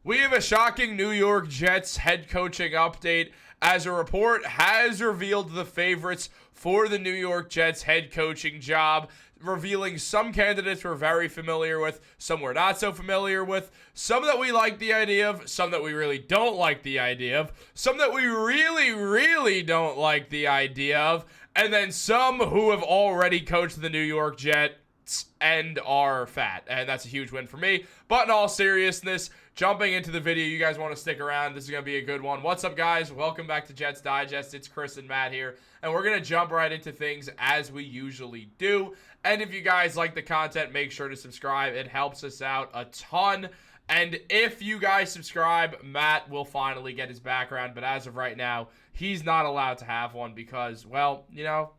We have a shocking New York Jets head coaching update as a report has revealed the favorites for the New York Jets head coaching job, revealing some candidates we're very familiar with, some we're not so familiar with, some that we like the idea of, some that we really don't like the idea of, some that we really, really don't like the idea of, and then some who have already coached the New York Jets and are fat, and that's a huge win for me. But in all seriousness, jumping into the video, you guys want to stick around. This is going to be a good one. What's up, guys? Welcome back to Jets Digest. It's Chris and Matt here, and we're going to jump right into things as we usually do. And if you guys like the content, make sure to subscribe. It helps us out a ton. And if you guys subscribe, Matt will finally get his background, but as of right now, he's not allowed to have one because, well, you know,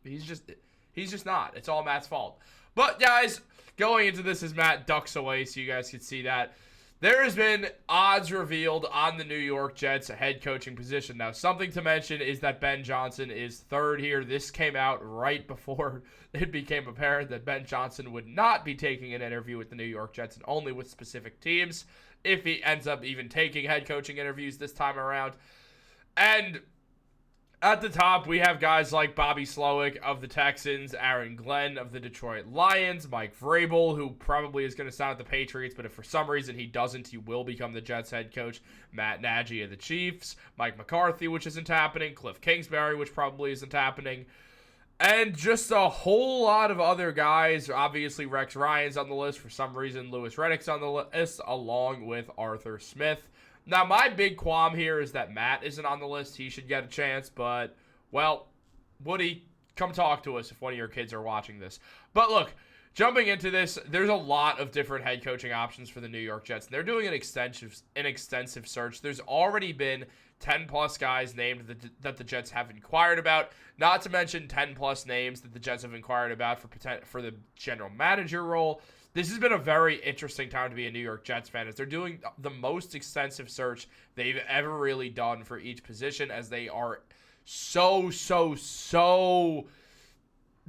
he's just not. It's all Matt's fault. But, guys, going into this as Matt ducks away so you guys can see that, there has been odds revealed on the New York Jets head coaching position. Now, something to mention is that Ben Johnson is third here. This came out right before it became apparent that Ben Johnson would not be taking an interview with the New York Jets and only with specific teams if he ends up even taking head coaching interviews this time around. And at the top, we have guys like Bobby Slowick of the Texans, Aaron Glenn of the Detroit Lions, Mike Vrabel, who probably is going to sign with the Patriots, but if for some reason he doesn't, he will become the Jets head coach, Matt Nagy of the Chiefs, Mike McCarthy, which isn't happening, Cliff Kingsbury, which probably isn't happening, and just a whole lot of other guys. Obviously, Rex Ryan's on the list. For some reason, Louis Riddick's on the list, along with Arthur Smith. Now, my big qualm here is that Matt isn't on the list. He should get a chance, but, well, Woody, come talk to us if one of your kids are watching this. But look, jumping into this, there's a lot of different head coaching options for the New York Jets, and they're doing an extensive search. There's already been 10-plus guys named that the Jets have inquired about, not to mention 10-plus names that the Jets have inquired about for the general manager role. This has been a very interesting time to be a New York Jets fan, as they're doing the most extensive search they've ever really done for each position, as they are so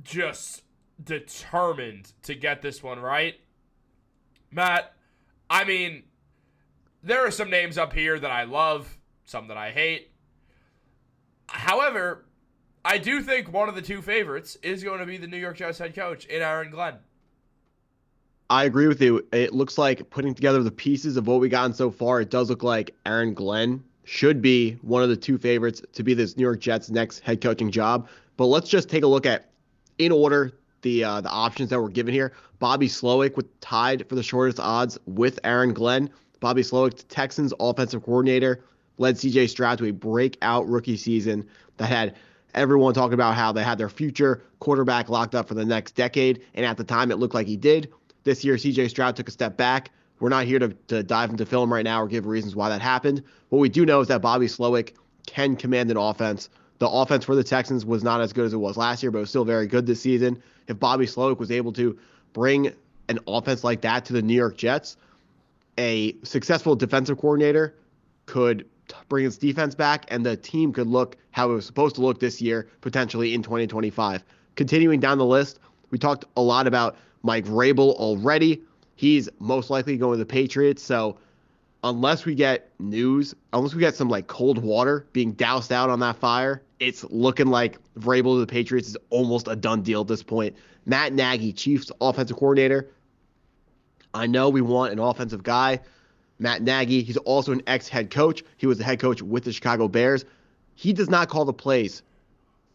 just determined to get this one right. Matt, I mean, there are some names up here that I love, some that I hate. However, I do think one of the two favorites is going to be the New York Jets head coach in Aaron Glenn. I agree with you. It looks like, putting together the pieces of what we gotten so far, it does look like Aaron Glenn should be one of the two favorites to be this New York Jets next head coaching job. But let's just take a look at, in order, the options that were given here. Bobby Slowick tied for the shortest odds with Aaron Glenn. Bobby Slowick, the Texans offensive coordinator, led C.J. Stroud to a breakout rookie season that had everyone talking about how they had their future quarterback locked up for the next decade. And at the time, it looked like he did. This year, C.J. Stroud took a step back. We're not here to dive into film right now or give reasons why that happened. What we do know is that Bobby Slowick can command an offense. The offense for the Texans was not as good as it was last year, but it was still very good this season. If Bobby Slowick was able to bring an offense like that to the New York Jets, a successful defensive coordinator could bring its defense back, and the team could look how it was supposed to look this year, potentially in 2025. Continuing down the list, we talked a lot about Mike Vrabel already. He's most likely going to the Patriots. So unless we get some like cold water being doused out on that fire, it's looking like Vrabel to the Patriots is almost a done deal at this point. Matt Nagy, Chiefs offensive coordinator. I know we want an offensive guy. Matt Nagy, he's also an ex-head coach. He was the head coach with the Chicago Bears. He does not call the plays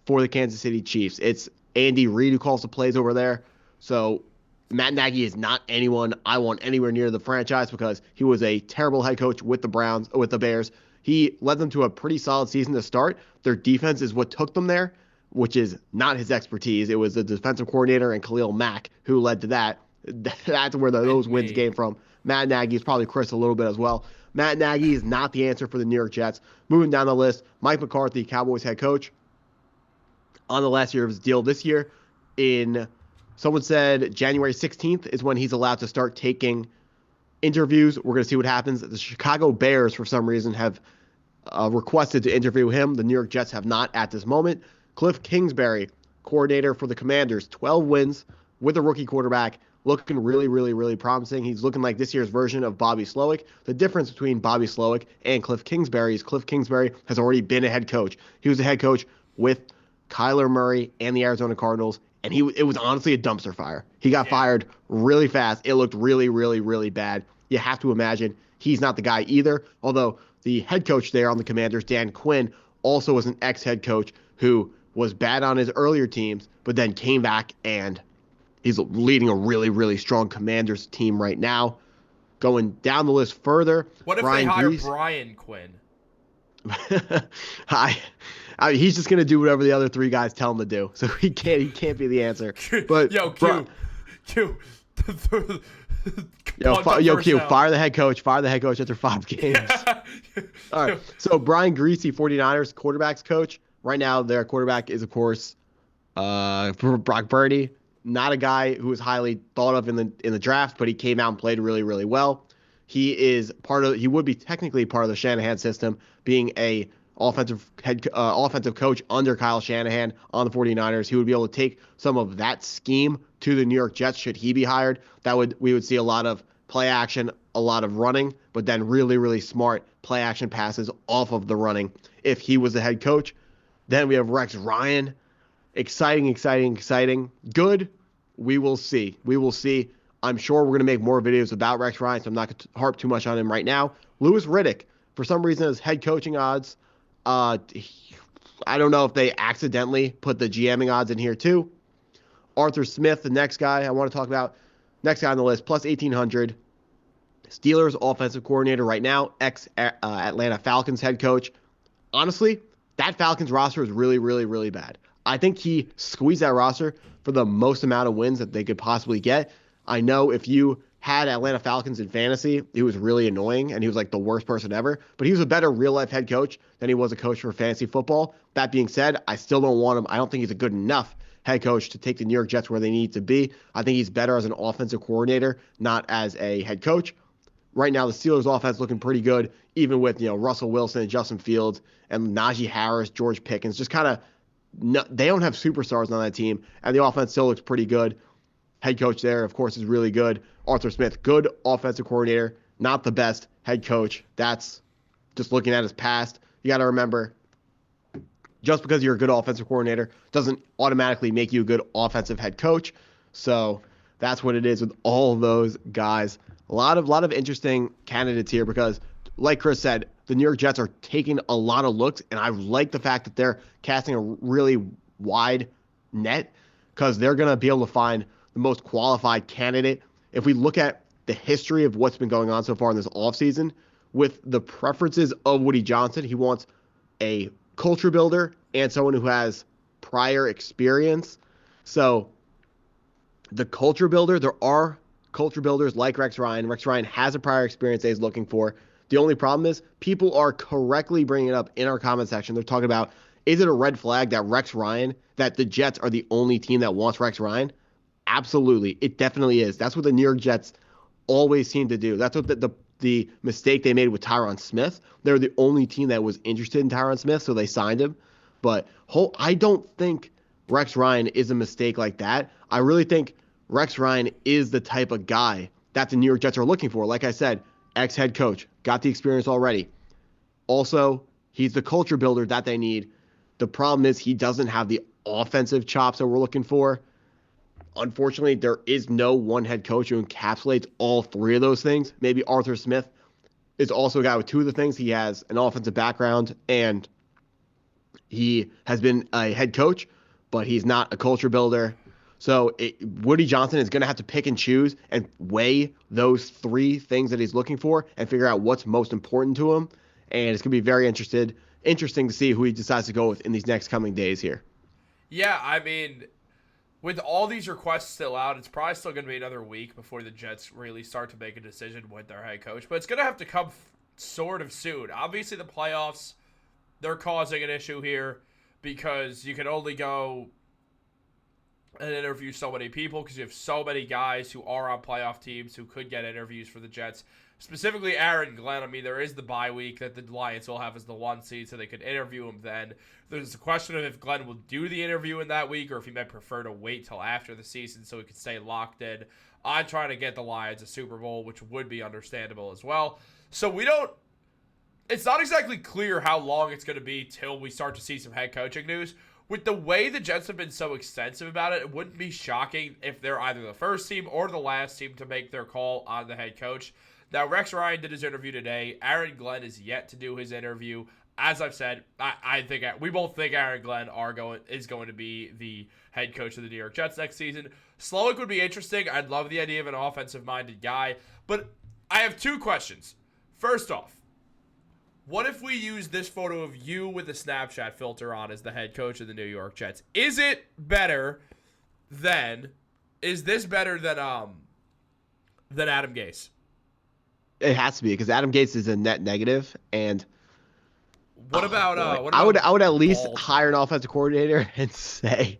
for the Kansas City Chiefs. It's Andy Reid who calls the plays over there. So Matt Nagy is not anyone I want anywhere near the franchise, because he was a terrible head coach with the Bears. He led them to a pretty solid season to start. Their defense is what took them there, which is not his expertise. It was the defensive coordinator and Khalil Mack who led to that. That's where those wins came from. Matt Nagy is probably Chris a little bit as well. Matt Nagy is not the answer for the New York Jets. Moving down the list, Mike McCarthy, Cowboys head coach, on the last year of his deal. This year, someone said January 16th is when he's allowed to start taking interviews. We're going to see what happens. The Chicago Bears, for some reason, have requested to interview him. The New York Jets have not at this moment. Cliff Kingsbury, coordinator for the Commanders, 12 wins with a rookie quarterback, looking really, really, really promising. He's looking like this year's version of Bobby Slowick. The difference between Bobby Slowick and Cliff Kingsbury is Cliff Kingsbury has already been a head coach. He was a head coach with Kyler Murray and the Arizona Cardinals, and it was honestly a dumpster fire. He got fired really fast. It looked really, really, really bad. You have to imagine he's not the guy either, although the head coach there on the Commanders, Dan Quinn, also was an ex-head coach who was bad on his earlier teams, but then came back and he's leading a really, really strong Commanders team right now. Going down the list further, what if they hire Brian Quinn? I mean, he's just gonna do whatever the other three guys tell him to do, so he can't be the answer. But Q. Q, fire the head coach after 5 games. All right, so Brian Griese, 49ers quarterbacks coach. Right now, their quarterback is, of course, Brock Purdy. Not a guy who was highly thought of in the draft, but he came out and played really, really well. He would be technically part of the Shanahan system, being a offensive coach under Kyle Shanahan on the 49ers. He would be able to take some of that scheme to the New York Jets should he be hired. We would see a lot of play action, a lot of running, but then really, really smart play action passes off of the running if he was the head coach. Then we have Rex Ryan. Exciting. Good. We will see. I'm sure we're going to make more videos about Rex Ryan, so I'm not going to harp too much on him right now. Louis Riddick, for some reason, his head coaching odds, I don't know if they accidentally put the GMing odds in here too. Arthur Smith, the next guy I want to talk about, next guy on the list, plus 1,800. Steelers offensive coordinator right now, ex-Atlanta Falcons head coach. Honestly, that Falcons roster is really, really, really bad. I think he squeezed that roster for the most amount of wins that they could possibly get. I know if you had Atlanta Falcons in fantasy, he was really annoying and he was like the worst person ever, but he was a better real-life head coach than he was a coach for fantasy football. That being said, I still don't want him. I don't think he's a good enough head coach to take the New York Jets where they need to be. I think he's better as an offensive coordinator, not as a head coach. Right now, the Steelers offense looking pretty good, even with Russell Wilson and Justin Fields and Najee Harris, George Pickens. Just kind of, they don't have superstars on that team, and the offense still looks pretty good. Head coach there, of course, is really good. Arthur Smith, good offensive coordinator, not the best head coach. That's just looking at his past. You got to remember, just because you're a good offensive coordinator doesn't automatically make you a good offensive head coach. So that's what it is with all of those guys. A lot of interesting candidates here because, like Chris said, the New York Jets are taking a lot of looks, and I like the fact that they're casting a really wide net because they're going to be able to find the most qualified candidate. If we look at the history of what's been going on so far in this offseason, with the preferences of Woody Johnson, he wants a culture builder and someone who has prior experience. So the culture builder, there are culture builders like Rex Ryan. Rex Ryan has a prior experience that he's looking for. The only problem is people are correctly bringing it up in our comment section. They're talking about, is it a red flag that the Jets are the only team that wants Rex Ryan? Absolutely. It definitely is. That's what the New York Jets always seem to do. That's what the mistake they made with Tyron Smith. They're the only team that was interested in Tyron Smith, so they signed him. But I don't think Rex Ryan is a mistake like that. I really think Rex Ryan is the type of guy that the New York Jets are looking for. Like I said, ex-head coach, got the experience already. Also, he's the culture builder that they need. The problem is he doesn't have the offensive chops that we're looking for. Unfortunately, there is no one head coach who encapsulates all three of those things. Maybe Arthur Smith is also a guy with two of the things. He has an offensive background and he has been a head coach, but he's not a culture builder. So Woody Johnson is going to have to pick and choose and weigh those three things that he's looking for and figure out what's most important to him. And it's going to be very interesting to see who he decides to go with in these next coming days here. Yeah, I mean, with all these requests still out, it's probably still going to be another week before the Jets really start to make a decision with their head coach. But it's going to have to come sort of soon. Obviously, the playoffs, they're causing an issue here because you can only go and interview so many people because you have so many guys who are on playoff teams who could get interviews for the Jets. Specifically, Aaron Glenn. I mean, there is the bye week that the Lions will have as the 1 seed, so they could interview him then. There's a question of if Glenn will do the interview in that week or if he might prefer to wait till after the season so he could stay locked in. I'm trying to get the Lions a Super Bowl, which would be understandable as well. So it's not exactly clear how long it's going to be till we start to see some head coaching news. With the way the Jets have been so extensive about it, it wouldn't be shocking if they're either the first team or the last team to make their call on the head coach. Now, Rex Ryan did his interview today. Aaron Glenn is yet to do his interview. As I've said, I think we both think Aaron Glenn is going to be the head coach of the New York Jets next season. Slowick would be interesting. I'd love the idea of an offensive-minded guy. But I have two questions. First off, what if we use this photo of you with the Snapchat filter on as the head coach of the New York Jets? Is this better than Adam Gase? It has to be, because Adam Gase is a net negative, and what about I would at least hire an offensive coordinator and say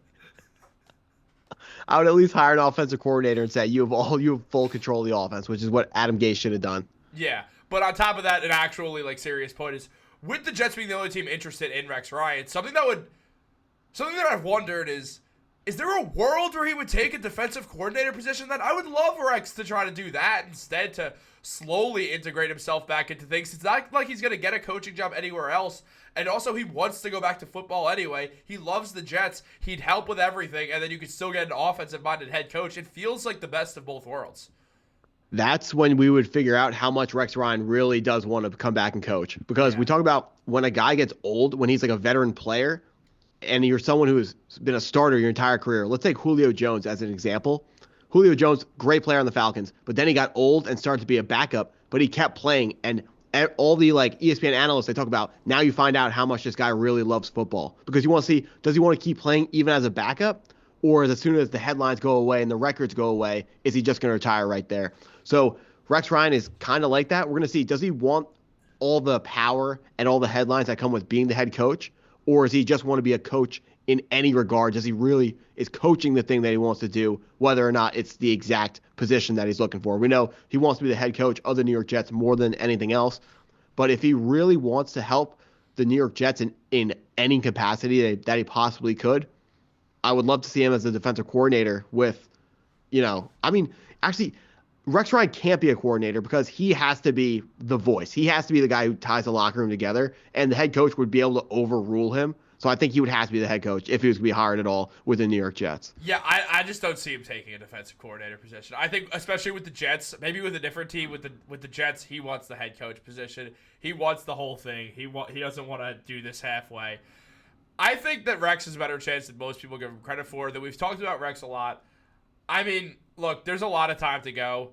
you have full control of the offense, which is what Adam Gase should have done. Yeah. But on top of that, an actually serious point is, with the Jets being the only team interested in Rex Ryan, something that I've wondered is there a world where he would take a defensive coordinator position? That I would love Rex to try to do that instead, to slowly integrate himself back into things. It's not like he's going to get a coaching job anywhere else. And also, he wants to go back to football anyway. He loves the Jets. He'd help with everything, and then you could still get an offensive-minded head coach. It feels like the best of both worlds. That's when we would figure out how much Rex Ryan really does want to come back and coach. Because we talk about when a guy gets old, when he's like a veteran player, and you're someone who's been a starter your entire career. Let's take Julio Jones as an example. Julio Jones, great player on the Falcons, but then he got old and started to be a backup, but he kept playing. And all the ESPN analysts, they talk about, now you find out how much this guy really loves football. Because you want to see, does he want to keep playing even as a backup? Or as soon as the headlines go away and the records go away, is he just going to retire right there? So Rex Ryan is kind of like that. We're going to see, does he want all the power and all the headlines that come with being the head coach? Or does he just want to be a coach in any regard? Does he really is coaching the thing that he wants to do, whether or not it's the exact position that he's looking for? We know he wants to be the head coach of the New York Jets more than anything else. But if he really wants to help the New York Jets in any capacity that he possibly could, I would love to see him as a defensive coordinator with, actually, Rex Ryan can't be a coordinator because he has to be the voice. He has to be the guy who ties the locker room together, and the head coach would be able to overrule him. So I think he would have to be the head coach if he was to be hired at all with the New York Jets. Yeah, I just don't see him taking a defensive coordinator position. I think, especially with the Jets, maybe with a different team, with the Jets, he wants the head coach position. He wants the whole thing. He doesn't want to do this halfway. I think that Rex has a better chance than most people give him credit for. That we've talked about Rex a lot. I mean, look, there's a lot of time to go.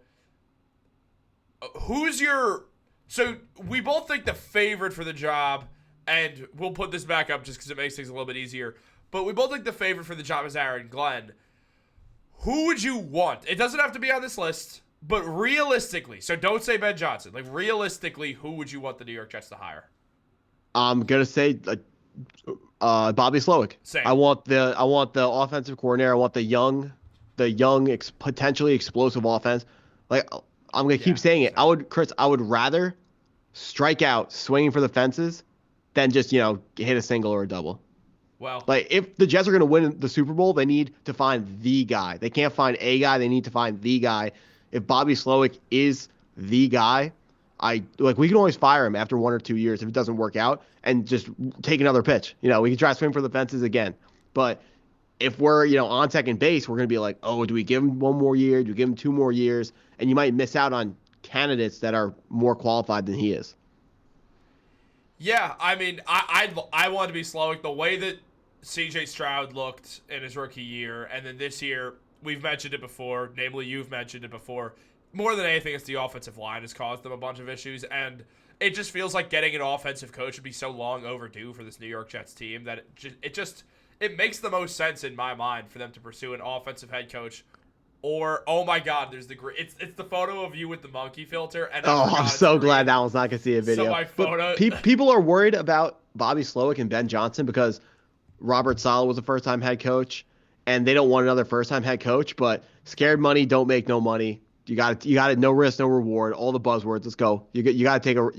So we both think the favorite for the job, and we'll put this back up just because it makes things a little bit easier, but we both think the favorite for the job is Aaron Glenn. Who would you want? It doesn't have to be on this list, but realistically, so don't say Ben Johnson. Like, realistically, who would you want the New York Jets to hire? I'm gonna say Bobby Slowick. Same. I want the offensive coordinator. I want the young, potentially explosive offense. Like, I'm gonna keep saying it. I would rather strike out swinging for the fences than just hit a single or a double. Well, like, if the Jets are gonna win the Super Bowl, they need to find the guy. They can't find a guy. They need to find the guy. If Bobby Slowick is the guy, we can always fire him after 1 or 2 years if it doesn't work out and just take another pitch. We can try to swing for the fences again. But if we're, on second base, we're going to be like, oh, do we give him 1 more year? Do we give him 2 more years? And you might miss out on candidates that are more qualified than he is. Yeah, I mean, I want to be Slowick. The way that C.J. Stroud looked in his rookie year, and then this year, we've mentioned it before, namely you've mentioned it before, more than anything, it's the offensive line has caused them a bunch of issues, and it just feels like getting an offensive coach would be so long overdue for this New York Jets team that it makes the most sense in my mind for them to pursue an offensive head coach. Or, oh my God, there's it's the photo of you with the monkey filter. And I'm so glad that one's not gonna see a video. So my photo. People are worried about Bobby Slowick and Ben Johnson because Robert Saleh was a first-time head coach, and they don't want another first-time head coach. But scared money don't make no money. You got it. No risk, no reward. All the buzzwords. Let's go. You got to take a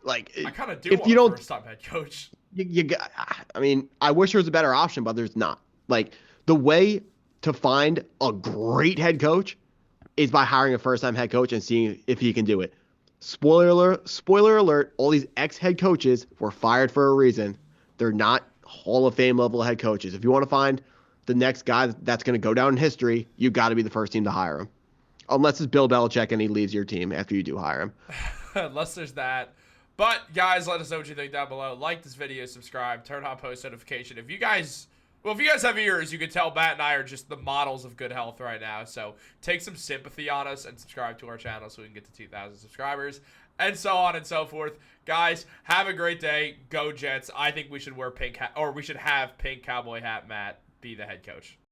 I kind of do. If want you don't, first-time head coach. I wish there was a better option, but there's not. Like, the way to find a great head coach is by hiring a first-time head coach and seeing if he can do it. Spoiler alert, all these ex-head coaches were fired for a reason. They're not Hall of Fame level head coaches. If you want to find the next guy that's going to go down in history, you got to be the first team to hire him. Unless it's Bill Belichick and he leaves your team after you do hire him. Unless there's that. But, guys, let us know what you think down below. Like this video, subscribe, turn on post notification. If you guys have ears, you can tell Matt and I are just the models of good health right now. So take some sympathy on us and subscribe to our channel so we can get to 2,000 subscribers and so on and so forth. Guys, have a great day. Go Jets. I think we should wear pink hat, or we should have pink cowboy hat Matt be the head coach.